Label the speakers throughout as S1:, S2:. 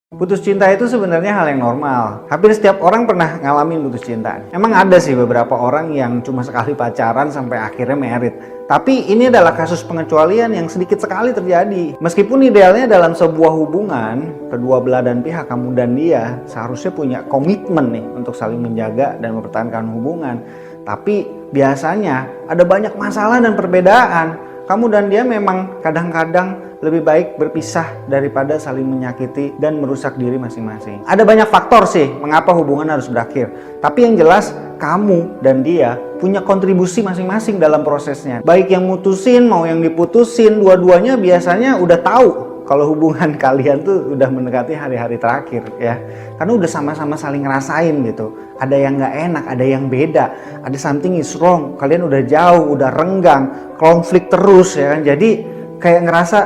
S1: Putus cinta itu sebenarnya hal yang normal. Hampir setiap orang pernah ngalamin putus cinta. Emang ada sih beberapa orang yang cuma sekali pacaran sampai akhirnya merit. Tapi ini adalah kasus pengecualian yang sedikit sekali terjadi. Meskipun idealnya dalam sebuah hubungan, kedua belah dan pihak kamu dan dia seharusnya punya komitmen nih untuk saling menjaga dan mempertahankan hubungan. Tapi biasanya ada banyak masalah dan perbedaan. Kamu dan dia memang kadang-kadang lebih baik berpisah daripada saling menyakiti dan merusak diri masing-masing. Ada banyak faktor sih mengapa hubungan harus berakhir. Tapi yang jelas kamu dan dia punya kontribusi masing-masing dalam prosesnya. Baik yang mutusin mau yang diputusin, dua-duanya biasanya udah tahu kalau hubungan kalian tuh udah mendekati hari-hari terakhir ya. Karena udah sama-sama saling ngerasain gitu. Ada yang nggak enak, ada yang beda, ada something is wrong. Kalian udah jauh, udah renggang, konflik terus ya kan. Jadi kayak ngerasa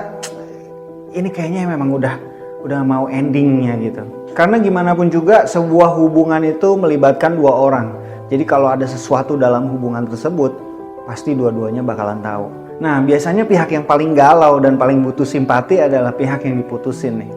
S1: ini kayaknya memang udah mau endingnya gitu. Karena gimana pun juga sebuah hubungan itu melibatkan dua orang. Jadi kalau ada sesuatu dalam hubungan tersebut, pasti dua-duanya bakalan tahu. Nah, biasanya pihak yang paling galau dan paling butuh simpati adalah pihak yang diputusin nih.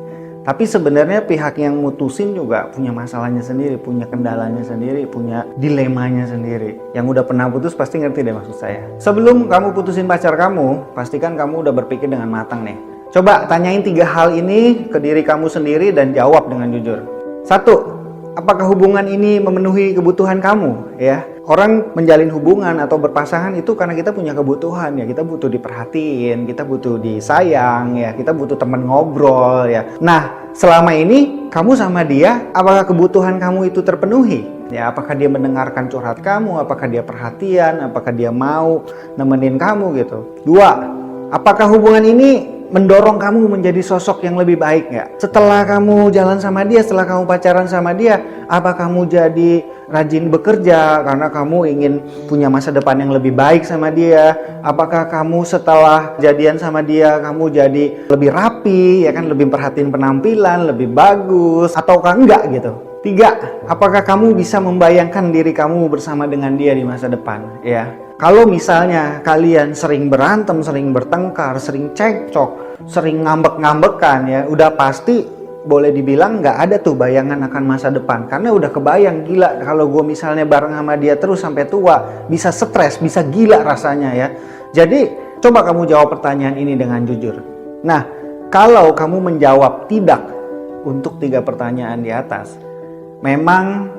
S1: Tapi sebenarnya pihak yang mutusin juga punya masalahnya sendiri, punya kendalanya sendiri, punya dilemanya sendiri. Yang udah pernah putus pasti ngerti deh maksud saya. Sebelum kamu putusin pacar kamu, pastikan kamu udah berpikir dengan matang nih. Coba tanyain 3 hal ini ke diri kamu sendiri dan jawab dengan jujur. 1. Apakah hubungan ini memenuhi kebutuhan kamu? Ya, orang menjalin hubungan atau berpasangan itu karena kita punya kebutuhan ya. Kita butuh diperhatiin, kita butuh disayang ya, kita butuh teman ngobrol ya. Nah, selama ini kamu sama dia, apakah kebutuhan kamu itu terpenuhi? Ya, apakah dia mendengarkan curhat kamu? Apakah dia perhatian? Apakah dia mau nemenin kamu gitu? 2. Apakah hubungan ini mendorong kamu menjadi sosok yang lebih baik nggak? Setelah kamu jalan sama dia, setelah kamu pacaran sama dia, apa kamu jadi rajin bekerja karena kamu ingin punya masa depan yang lebih baik sama dia? Apakah kamu setelah jadian sama dia, kamu jadi lebih rapi, ya kan, lebih perhatiin penampilan, lebih bagus, ataukah enggak gitu? 3. Apakah kamu bisa membayangkan diri kamu bersama dengan dia di masa depan? Ya. Kalau misalnya kalian sering berantem, sering bertengkar, sering cekcok, sering ngambek-ngambekan ya, udah pasti boleh dibilang nggak ada tuh bayangan akan masa depan. Karena udah kebayang, gila kalau gue misalnya bareng sama dia terus sampai tua, bisa stres, bisa gila rasanya ya. Jadi coba kamu jawab pertanyaan ini dengan jujur. Nah, kalau kamu menjawab tidak untuk 3 pertanyaan di atas, memang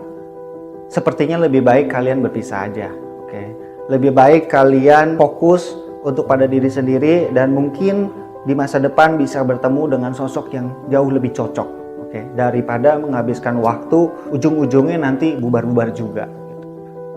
S1: sepertinya lebih baik kalian berpisah aja. Oke. Lebih baik kalian fokus untuk pada diri sendiri dan mungkin di masa depan bisa bertemu dengan sosok yang jauh lebih cocok, oke, daripada menghabiskan waktu ujung-ujungnya nanti bubar-bubar juga gitu.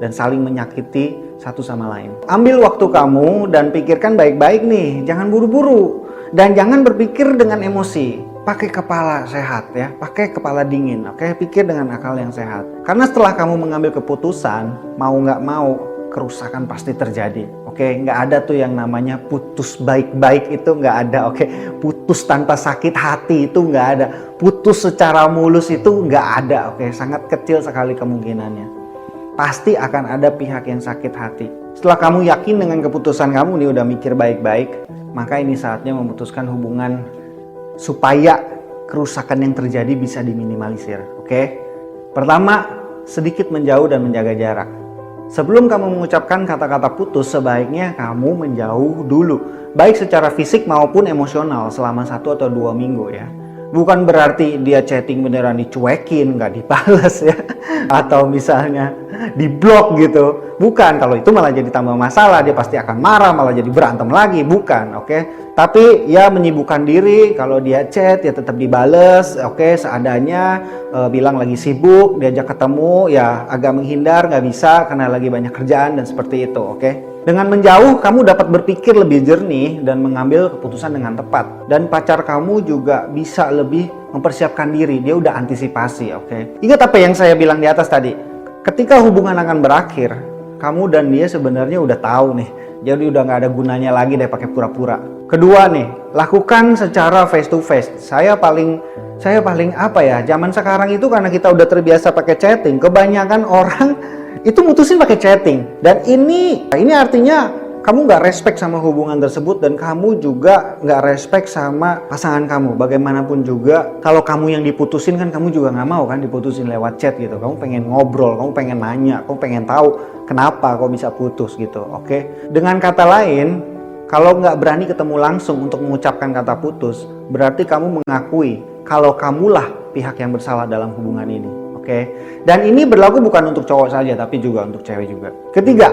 S1: Dan saling menyakiti satu sama lain. Ambil waktu kamu dan pikirkan baik-baik nih, jangan buru-buru dan jangan berpikir dengan emosi. Pakai kepala sehat ya, pakai kepala dingin, oke, pikir dengan akal yang sehat. Karena setelah kamu mengambil keputusan, mau nggak mau, kerusakan pasti terjadi. Oke, nggak ada tuh yang namanya putus baik-baik, itu nggak ada. Oke, putus tanpa sakit hati itu nggak ada. Putus secara mulus itu nggak ada. Oke, sangat kecil sekali kemungkinannya. Pasti akan ada pihak yang sakit hati. Setelah kamu yakin dengan keputusan kamu nih, udah mikir baik-baik, maka ini saatnya memutuskan hubungan supaya kerusakan yang terjadi bisa diminimalisir. Oke, pertama, sedikit menjauh dan menjaga jarak. Sebelum kamu mengucapkan kata-kata putus, sebaiknya kamu menjauh dulu. Baik secara fisik maupun emosional selama 1 atau 2 minggu ya. Bukan berarti dia chatting beneran dicuekin, nggak dibales ya. Atau misalnya diblok gitu. Bukan, kalau itu malah jadi tambah masalah. Dia pasti akan marah, malah jadi berantem lagi. Bukan, oke. Tapi ya menyibukkan diri, kalau dia chat ya tetap dibales, oke, seadanya. Bilang lagi sibuk, diajak ketemu ya agak menghindar, nggak bisa karena lagi banyak kerjaan dan seperti itu, oke. Dengan menjauh, kamu dapat berpikir lebih jernih dan mengambil keputusan dengan tepat. Dan pacar kamu juga bisa lebih mempersiapkan diri, dia udah antisipasi, oke. Ingat apa yang saya bilang di atas tadi, ketika hubungan akan berakhir, kamu dan dia sebenarnya udah tahu nih, jadi udah nggak ada gunanya lagi deh pakai pura-pura. Kedua nih, lakukan secara face to face. Saya paling apa ya, zaman sekarang itu karena kita udah terbiasa pakai chatting, kebanyakan orang itu mutusin pakai chatting. Dan ini artinya kamu nggak respect sama hubungan tersebut dan kamu juga nggak respect sama pasangan kamu. Bagaimanapun juga, kalau kamu yang diputusin kan kamu juga nggak mau kan diputusin lewat chat gitu. Kamu pengen ngobrol, kamu pengen nanya, kamu pengen tahu kenapa kok bisa putus gitu, oke? Dengan kata lain, kalau nggak berani ketemu langsung untuk mengucapkan kata putus, berarti kamu mengakui kalau kamulah pihak yang bersalah dalam hubungan ini, oke? Dan ini berlaku bukan untuk cowok saja, tapi juga untuk cewek juga. Ketiga,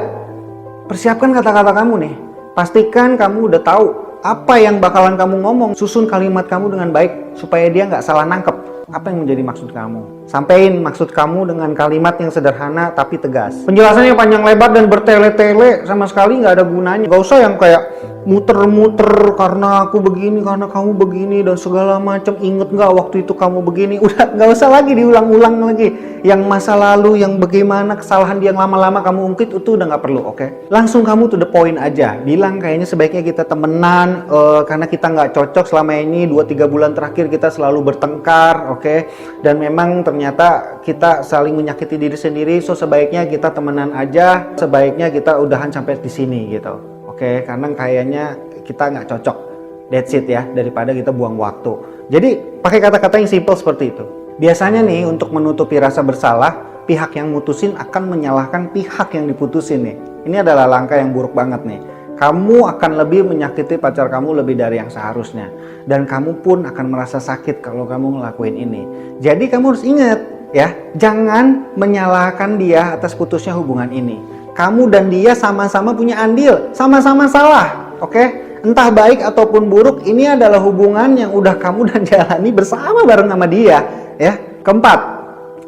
S1: persiapkan kata-kata kamu nih. Pastikan kamu udah tahu apa yang bakalan kamu ngomong. Susun kalimat kamu dengan baik supaya dia nggak salah nangkep apa yang menjadi maksud kamu. Sampein maksud kamu dengan kalimat yang sederhana tapi tegas. Penjelasannya panjang lebar dan bertele-tele sama sekali nggak ada gunanya. Gak usah yang kayak muter-muter karena aku begini, karena kamu begini dan segala macam. Inget nggak waktu itu kamu begini? Udah nggak usah lagi diulang-ulang lagi. Yang masa lalu, yang bagaimana kesalahan dia yang lama-lama kamu ungkit itu udah nggak perlu, oke? Langsung kamu to the point aja. Bilang kayaknya sebaiknya kita temenan karena kita nggak cocok selama ini 2-3 bulan terakhir kita selalu bertengkar, oke? Dan memang ternyata kita saling menyakiti diri sendiri, so sebaiknya kita temenan aja. Sebaiknya kita udahan sampai di sini gitu. Oke, karena kayaknya kita nggak cocok. That's it ya, daripada kita buang waktu. Jadi pakai kata-kata yang simple seperti itu. Biasanya nih untuk menutupi rasa bersalah, pihak yang mutusin akan menyalahkan pihak yang diputusin nih. Ini adalah langkah yang buruk banget nih. Kamu akan lebih menyakiti pacar kamu lebih dari yang seharusnya. Dan kamu pun akan merasa sakit kalau kamu ngelakuin ini. Jadi kamu harus ingat ya, jangan menyalahkan dia atas putusnya hubungan ini. Kamu dan dia sama-sama punya andil, sama-sama salah, oke? Entah baik ataupun buruk, ini adalah hubungan yang udah kamu dan jalani bersama bareng sama dia, ya. Keempat,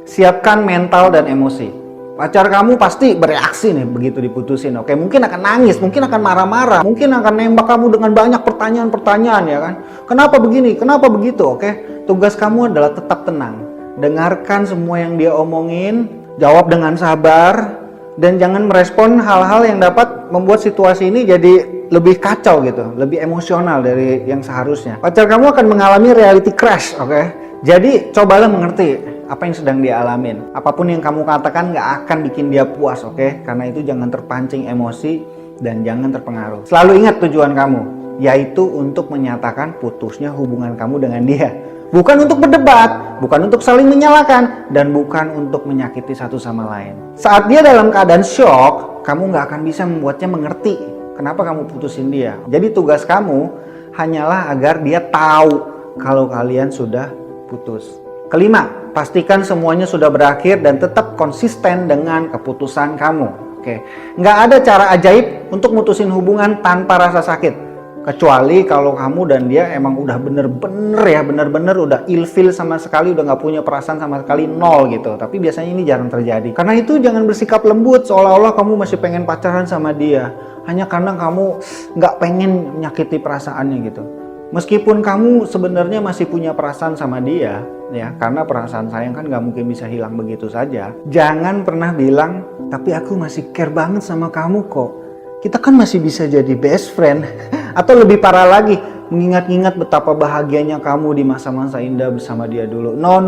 S1: siapkan mental dan emosi. Pacar kamu pasti bereaksi nih begitu diputusin, oke? Mungkin akan nangis, mungkin akan marah-marah, mungkin akan nembak kamu dengan banyak pertanyaan-pertanyaan, ya kan? Kenapa begini? Kenapa begitu, oke? Tugas kamu adalah tetap tenang. Dengarkan semua yang dia omongin, jawab dengan sabar, dan jangan merespon hal-hal yang dapat membuat situasi ini jadi lebih kacau gitu, lebih emosional dari yang seharusnya. Pacar kamu akan mengalami reality crash, oke? Jadi cobalah mengerti apa yang sedang dia alamin. Apapun yang kamu katakan nggak akan bikin dia puas, oke? Karena itu jangan terpancing emosi dan jangan terpengaruh. Selalu ingat tujuan kamu, yaitu untuk menyatakan putusnya hubungan kamu dengan dia. Bukan untuk berdebat, bukan untuk saling menyalahkan, dan bukan untuk menyakiti satu sama lain. Saat dia dalam keadaan shock, kamu nggak akan bisa membuatnya mengerti kenapa kamu putusin dia. Jadi tugas kamu hanyalah agar dia tahu kalau kalian sudah putus. Kelima, pastikan semuanya sudah berakhir dan tetap konsisten dengan keputusan kamu. Oke, nggak ada cara ajaib untuk mutusin hubungan tanpa rasa sakit. Kecuali kalau kamu dan dia emang udah bener-bener udah ilfil sama sekali, udah nggak punya perasaan sama sekali, nol gitu. Tapi biasanya ini jarang terjadi. Karena itu jangan bersikap lembut seolah-olah kamu masih pengen pacaran sama dia. Hanya karena kamu nggak pengen menyakiti perasaannya gitu. Meskipun kamu sebenarnya masih punya perasaan sama dia, ya, karena perasaan sayang kan nggak mungkin bisa hilang begitu saja. Jangan pernah bilang, tapi aku masih care banget sama kamu kok. Kita kan masih bisa jadi best friend. Atau lebih parah lagi, mengingat-ingat betapa bahagianya kamu di masa-masa indah bersama dia dulu. No,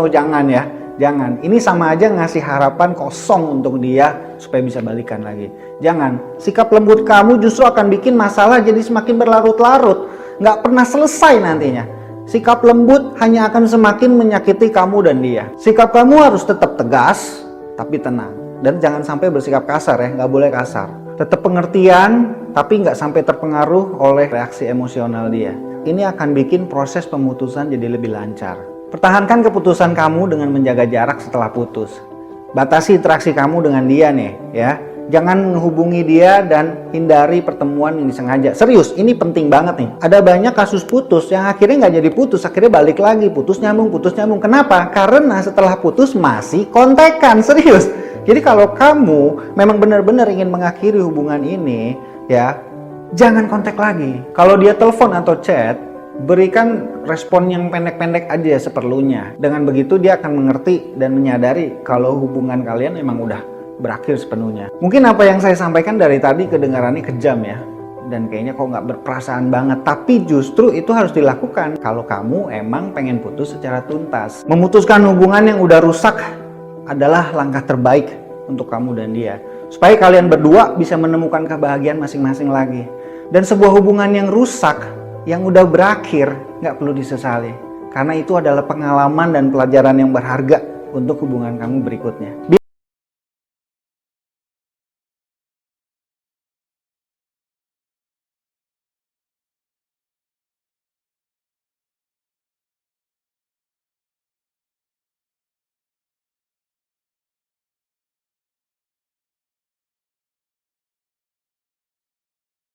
S1: jangan ya. Jangan. Ini sama aja ngasih harapan kosong untuk dia supaya bisa balikan lagi. Jangan. Sikap lembut kamu justru akan bikin masalah jadi semakin berlarut-larut. Nggak pernah selesai nantinya. Sikap lembut hanya akan semakin menyakiti kamu dan dia. Sikap kamu harus tetap tegas, tapi tenang. Dan jangan sampai bersikap kasar ya, nggak boleh kasar. Tetap pengertian, tapi nggak sampai terpengaruh oleh reaksi emosional dia. Ini akan bikin proses pemutusan jadi lebih lancar. Pertahankan keputusan kamu dengan menjaga jarak setelah putus. Batasi interaksi kamu dengan dia nih, ya. Jangan menghubungi dia dan hindari pertemuan yang disengaja. Serius, ini penting banget nih. Ada banyak kasus putus yang akhirnya nggak jadi putus, akhirnya balik lagi. Putus nyambung. Kenapa? Karena setelah putus masih kontekan, serius. Jadi kalau kamu memang benar-benar ingin mengakhiri hubungan ini, ya, jangan kontak lagi. Kalau dia telepon atau chat, berikan respon yang pendek-pendek aja seperlunya. Dengan begitu dia akan mengerti dan menyadari kalau hubungan kalian memang udah berakhir sepenuhnya. Mungkin apa yang saya sampaikan dari tadi kedengarannya kejam ya, dan kayaknya kok nggak berperasaan banget. Tapi justru itu harus dilakukan kalau kamu emang pengen putus secara tuntas. Memutuskan hubungan yang udah rusak adalah langkah terbaik untuk kamu dan dia. supaya kalian berdua bisa menemukan kebahagiaan masing-masing lagi. Dan sebuah hubungan yang rusak, yang udah berakhir, nggak perlu disesali. Karena itu adalah pengalaman dan pelajaran yang berharga untuk hubungan kamu berikutnya.